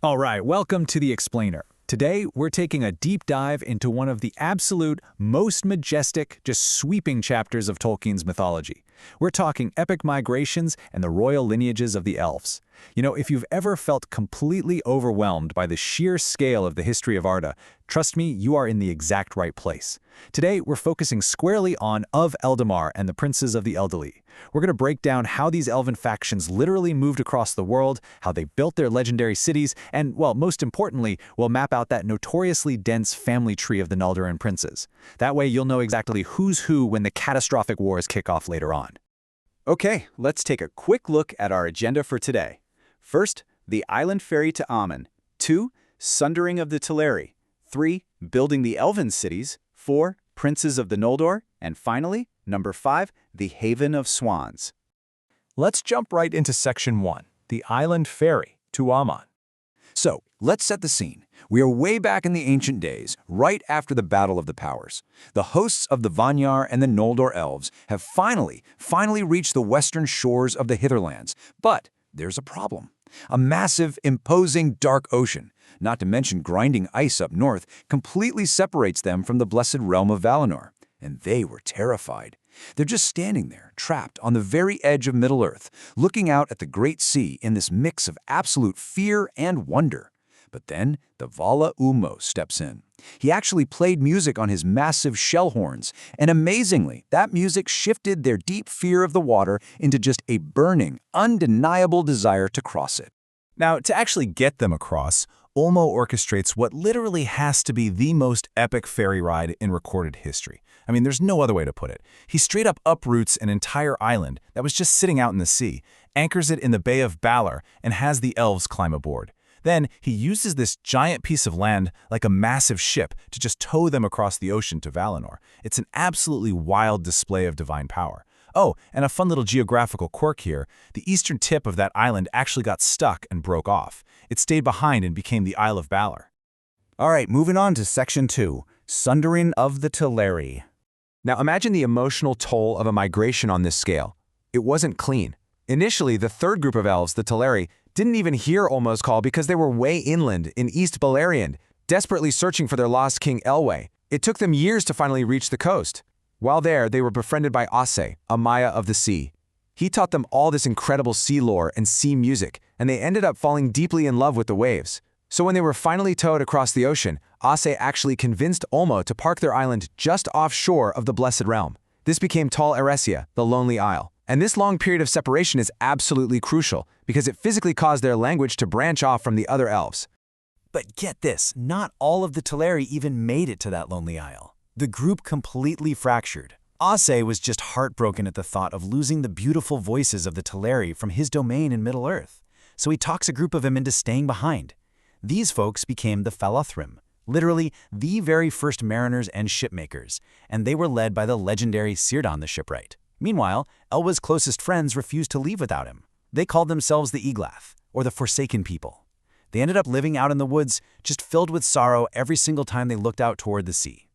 All right, welcome to The Explainer. Today, we're taking a deep dive into one of the absolute most majestic, just sweeping chapters of Tolkien's mythology. We're talking epic migrations and the royal lineages of the Elves. You know, if you've ever felt completely overwhelmed by the sheer scale of the history of Arda, trust me, you are in the exact right place. Today, we're focusing squarely on Eldamar and the princes of the Eldalië. We're going to break down how these elven factions literally moved across the world, how they built their legendary cities, and, well, most importantly, we'll map out that notoriously dense family tree of the Noldoran princes. That way, you'll know exactly who's who when the catastrophic wars kick off later on. Okay, let's take a quick look at our agenda for today. First, the island ferry to Aman. 2, sundering of the Teleri. 3, building the Elven cities. 4, princes of the Noldor. And finally, number 5, the Haven of Swans. Let's jump right into Section 1, the island ferry to Aman. So, let's set the scene. We are way back in the ancient days, right after the Battle of the Powers. The hosts of the Vanyar and the Noldor elves have finally reached the western shores of the Hitherlands. But there's a problem. A massive, imposing dark ocean, not to mention grinding ice up north, completely separates them from the blessed realm of Valinor. And they were terrified. They're just standing there, trapped on the very edge of Middle-earth, looking out at the great sea in this mix of absolute fear and wonder. But then the Vala Ulmo steps in. He actually played music on his massive shell horns, and amazingly, that music shifted their deep fear of the water into just a burning, undeniable desire to cross it. Now, to actually get them across, Ulmo orchestrates what literally has to be the most epic ferry ride in recorded history. I mean, there's no other way to put it. He straight up uproots an entire island that was just sitting out in the sea, anchors it in the Bay of Balor, and has the elves climb aboard. Then, he uses this giant piece of land like a massive ship to just tow them across the ocean to Valinor. It's an absolutely wild display of divine power. Oh, and a fun little geographical quirk here. The eastern tip of that island actually got stuck and broke off. It stayed behind and became the Isle of Balor. All right, moving on to Section 2, sundering of the Teleri. Now imagine the emotional toll of a migration on this scale. It wasn't clean. Initially, the third group of elves, the Teleri, didn't even hear Ulmo's call because they were way inland in East Beleriand, desperately searching for their lost King Elwë. It took them years to finally reach the coast. While there, they were befriended by Aulë, a Maia of the sea. He taught them all this incredible sea lore and sea music, and they ended up falling deeply in love with the waves. So when they were finally towed across the ocean, Aulë actually convinced Ulmo to park their island just offshore of the Blessed Realm. This became Tal Eressëa, the Lonely Isle. And this long period of separation is absolutely crucial because it physically caused their language to branch off from the other elves. But get this, not all of the Teleri even made it to that Lonely Isle. The group completely fractured. Aulë was just heartbroken at the thought of losing the beautiful voices of the Teleri from his domain in Middle-earth. So he talks a group of them into staying behind. These folks became the Falathrim, literally the very first mariners and shipmakers, and they were led by the legendary Círdan the shipwright. Meanwhile, Elwë's closest friends refused to leave without him. They called themselves the Eglath, or the Forsaken People. They ended up living out in the woods, just filled with sorrow every single time they looked out toward the sea.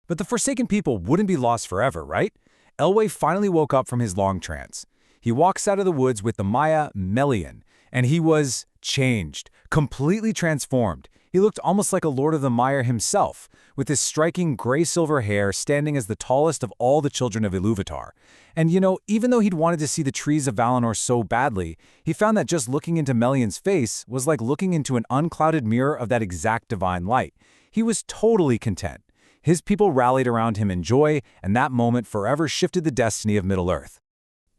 But the Forsaken People wouldn't be lost forever, right? Elwë finally woke up from his long trance. He walks out of the woods with the Maia Melian, and he was changed, completely transformed. He looked almost like a Lord of the Mire himself, with his striking gray-silver hair standing as the tallest of all the children of Ilúvatar. And you know, even though he'd wanted to see the trees of Valinor so badly, he found that just looking into Melian's face was like looking into an unclouded mirror of that exact divine light. He was totally content. His people rallied around him in joy, and that moment forever shifted the destiny of Middle-earth.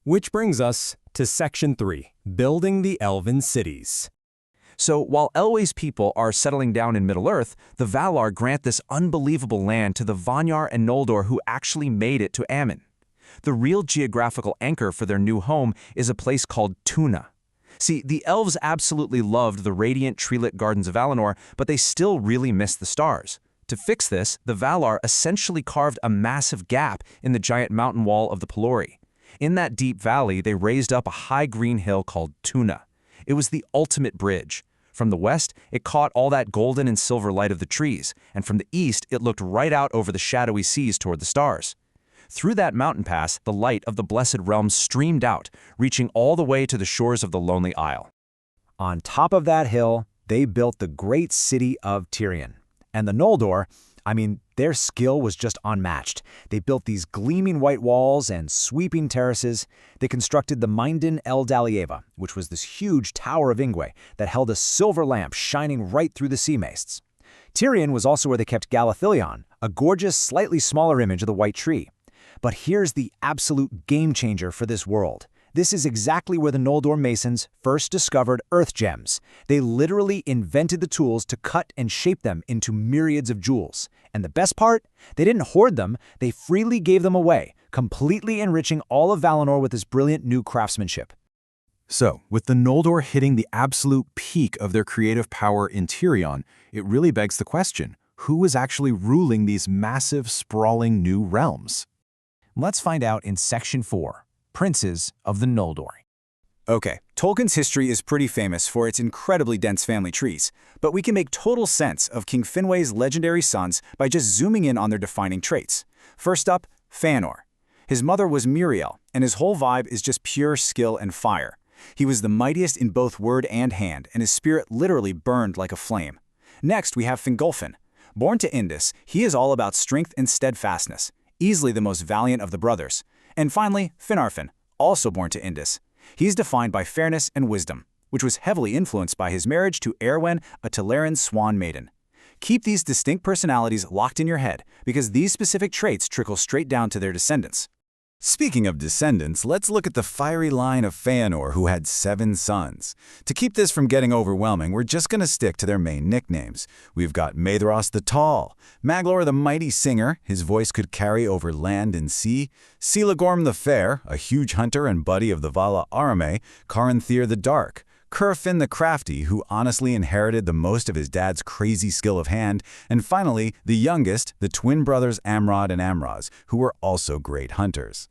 Which brings us to Section 3, Building the Elven Cities. So while Elwë's people are settling down in Middle-earth, the Valar grant this unbelievable land to the Vanyar and Noldor who actually made it to Aman. The real geographical anchor for their new home is a place called Tuna. See, the elves absolutely loved the radiant tree-lit gardens of Valinor, but they still really missed the stars. To fix this, the Valar essentially carved a massive gap in the giant mountain wall of the Pelori. In that deep valley, they raised up a high green hill called Tuna. It was the ultimate bridge. From the west, it caught all that golden and silver light of the trees, and from the east, it looked right out over the shadowy seas toward the stars. Through that mountain pass, the light of the Blessed Realm streamed out, reaching all the way to the shores of the Lonely Isle. On top of that hill, they built the great city of Tirion. And the Noldor, their skill was just unmatched. They built these gleaming white walls and sweeping terraces. They constructed the Minden Eldalië, which was this huge tower of Ingwe that held a silver lamp shining right through the sea mists. Tirion was also where they kept Galathylion, a gorgeous, slightly smaller image of the White Tree. But here's the absolute game changer for this world. This is exactly where the Noldor Masons first discovered earth gems. They literally invented the tools to cut and shape them into myriads of jewels. And the best part? They didn't hoard them, they freely gave them away, completely enriching all of Valinor with this brilliant new craftsmanship. So, with the Noldor hitting the absolute peak of their creative power in Tirion, it really begs the question, who was actually ruling these massive, sprawling new realms? Let's find out in Section 4, Princes of the Noldor. Okay, Tolkien's history is pretty famous for its incredibly dense family trees, but we can make total sense of King Finwë's legendary sons by just zooming in on their defining traits. First up, Fëanor. His mother was Miriel, and his whole vibe is just pure skill and fire. He was the mightiest in both word and hand, and his spirit literally burned like a flame. Next, we have Fingolfin. Born to Indus, he is all about strength and steadfastness, easily the most valiant of the brothers. And finally, Finarfin, also born to Indus. He's defined by fairness and wisdom, which was heavily influenced by his marriage to Eowyn, a Teleran swan maiden. Keep these distinct personalities locked in your head, because these specific traits trickle straight down to their descendants. Speaking of descendants, let's look at the fiery line of Fëanor, who had 7 sons. To keep this from getting overwhelming, we're just going to stick to their main nicknames. We've got Maedhros the Tall, Maglor the Mighty Singer, his voice could carry over land and sea, Cilagorm the Fair, a huge hunter and buddy of the Vala Ulmo, Caranthir the Dark, Curfin the Crafty, who honestly inherited the most of his dad's crazy skill of hand, and finally, the youngest, the twin brothers Amrod and Amraz, who were also great hunters.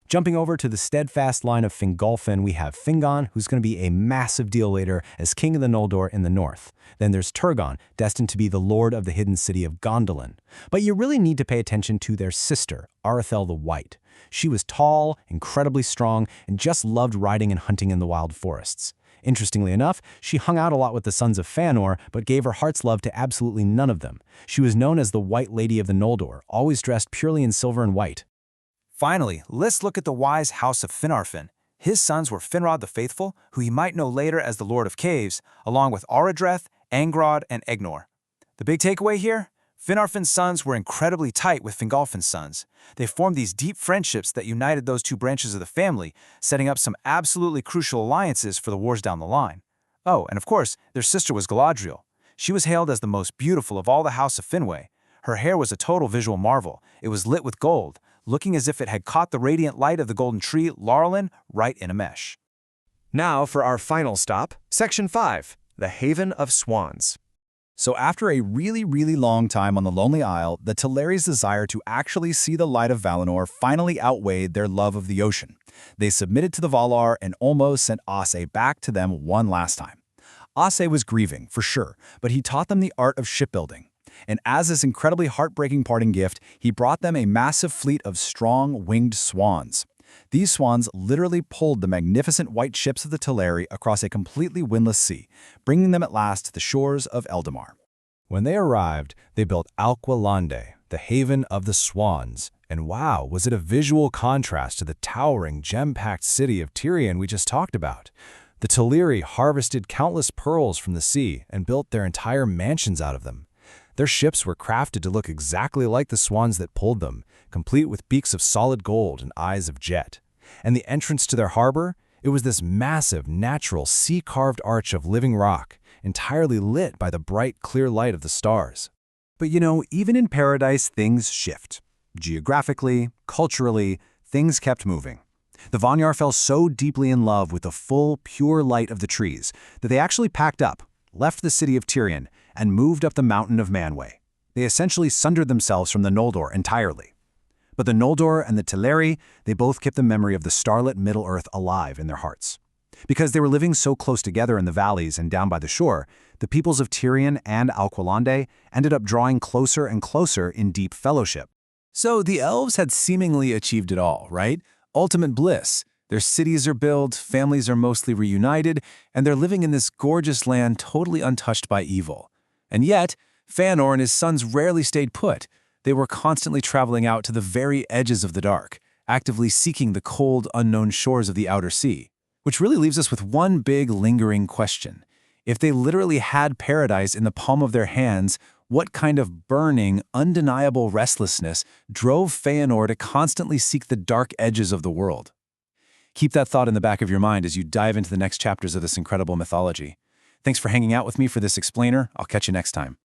Jumping over to the steadfast line of Fingolfin, we have Fingon, who's going to be a massive deal later as king of the Noldor in the north. Then there's Turgon, destined to be the lord of the hidden city of Gondolin. But you really need to pay attention to their sister, Arathel the White. She was tall, incredibly strong, and just loved riding and hunting in the wild forests. Interestingly enough, she hung out a lot with the sons of Fëanor, but gave her heart's love to absolutely none of them. She was known as the White Lady of the Noldor, always dressed purely in silver and white. Finally, let's look at the wise house of Finarfin. His sons were Finrod the Faithful, who you might know later as the Lord of Caves, along with Aradreth, Angrod, and Egnor. The big takeaway here? Finarfin's sons were incredibly tight with Fingolfin's sons. They formed these deep friendships that united those two branches of the family, setting up some absolutely crucial alliances for the wars down the line. Oh, and of course, their sister was Galadriel. She was hailed as the most beautiful of all the House of Finwë. Her hair was a total visual marvel. It was lit with gold, looking as if it had caught the radiant light of the golden tree, Laurelin, right in a mesh. Now for our final stop, Section 5, the Haven of Swans. So after a really long time on the Lonely Isle, the Teleri's desire to actually see the light of Valinor finally outweighed their love of the ocean. They submitted to the Valar and almost sent Aulë back to them one last time. Aulë was grieving, for sure, but he taught them the art of shipbuilding. And as this incredibly heartbreaking parting gift, he brought them a massive fleet of strong, winged swans. These swans literally pulled the magnificent white ships of the Teleri across a completely windless sea, bringing them at last to the shores of Eldamar. When they arrived, they built Alqualande, the haven of the swans. And wow, was it a visual contrast to the towering, gem-packed city of Tirion we just talked about. The Teleri harvested countless pearls from the sea and built their entire mansions out of them. Their ships were crafted to look exactly like the swans that pulled them, complete with beaks of solid gold and eyes of jet. And the entrance to their harbor? It was this massive, natural, sea-carved arch of living rock, entirely lit by the bright, clear light of the stars. But even in paradise, things shift. Geographically, culturally, things kept moving. The Vanyar fell so deeply in love with the full, pure light of the trees that they actually packed up, left the city of Tirion, and moved up the mountain of Manwë. They essentially sundered themselves from the Noldor entirely. But the Noldor and the Teleri, they both kept the memory of the starlit Middle-earth alive in their hearts. Because they were living so close together in the valleys and down by the shore, the peoples of Tirion and Alqualande ended up drawing closer and closer in deep fellowship. So the elves had seemingly achieved it all, right? Ultimate bliss. Their cities are built, families are mostly reunited, and they're living in this gorgeous land totally untouched by evil. And yet, Fëanor and his sons rarely stayed put. They were constantly traveling out to the very edges of the dark, actively seeking the cold, unknown shores of the outer sea. Which really leaves us with one big, lingering question. If they literally had paradise in the palm of their hands, what kind of burning, undeniable restlessness drove Fëanor to constantly seek the dark edges of the world? Keep that thought in the back of your mind as you dive into the next chapters of this incredible mythology. Thanks for hanging out with me for this explainer. I'll catch you next time.